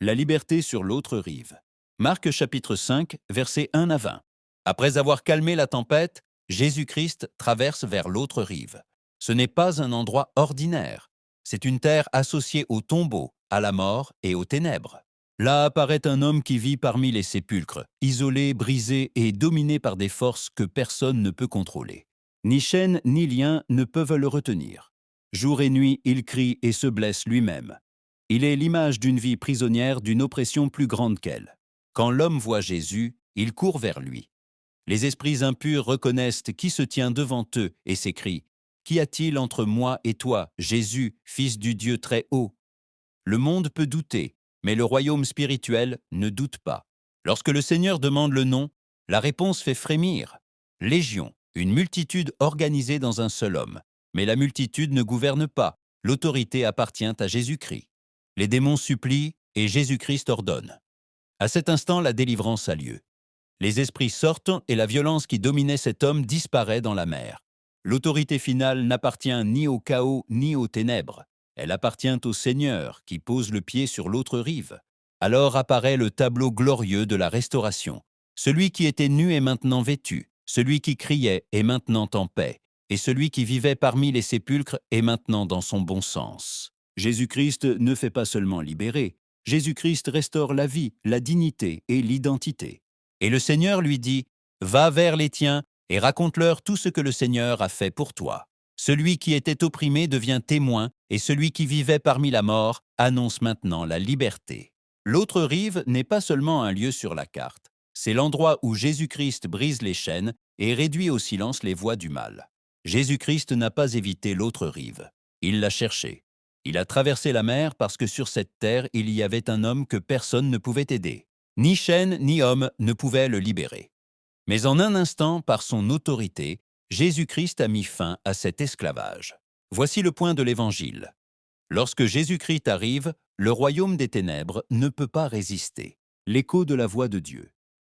La liberté sur l'autre rive. Marc chapitre 5, versets 1 à 20. Après avoir calmé la tempête, Jésus-Christ traverse vers l'autre rive. Ce n'est pas un endroit ordinaire. C'est une terre associée au tombeau, à la mort et aux ténèbres. Là apparaît un homme qui vit parmi les sépulcres, isolé, brisé et dominé par des forces que personne ne peut contrôler. Ni chaîne ni lien ne peuvent le retenir. Jour et nuit, il crie et se blesse lui-même. Il est l'image d'une vie prisonnière d'une oppression plus grande qu'elle. Quand l'homme voit Jésus, il court vers lui. Les esprits impurs reconnaissent qui se tient devant eux et s'écrient « Qu'y a-t-il entre moi et toi, Jésus, Fils du Dieu très haut ?» Le monde peut douter, mais le royaume spirituel ne doute pas. Lorsque le Seigneur demande le nom, la réponse fait frémir. Légion, une multitude organisée dans un seul homme. Mais la multitude ne gouverne pas, l'autorité appartient à Jésus-Christ. Les démons supplient et Jésus-Christ ordonne. À cet instant, la délivrance a lieu. Les esprits sortent et la violence qui dominait cet homme disparaît dans la mer. L'autorité finale n'appartient ni au chaos ni aux ténèbres. Elle appartient au Seigneur qui pose le pied sur l'autre rive. Alors apparaît le tableau glorieux de la restauration. Celui qui était nu est maintenant vêtu, celui qui criait est maintenant en paix, et celui qui vivait parmi les sépulcres est maintenant dans son bon sens. Jésus-Christ ne fait pas seulement libérer, Jésus-Christ restaure la vie, la dignité et l'identité. Et le Seigneur lui dit, « Va vers les tiens et raconte-leur tout ce que le Seigneur a fait pour toi. » Celui qui était opprimé devient témoin et celui qui vivait parmi la mort annonce maintenant la liberté. L'autre rive n'est pas seulement un lieu sur la carte, c'est l'endroit où Jésus-Christ brise les chaînes et réduit au silence les voix du mal. Jésus-Christ n'a pas évité l'autre rive, il l'a cherché. Il a traversé la mer parce que sur cette terre il y avait un homme que personne ne pouvait aider. Ni chaîne ni homme ne pouvaient le libérer. Mais en un instant, par son autorité, Jésus-Christ a mis fin à cet esclavage. Voici le point de l'Évangile. Lorsque Jésus-Christ arrive, le royaume des ténèbres ne peut pas résister. L'écho de la voix de Dieu.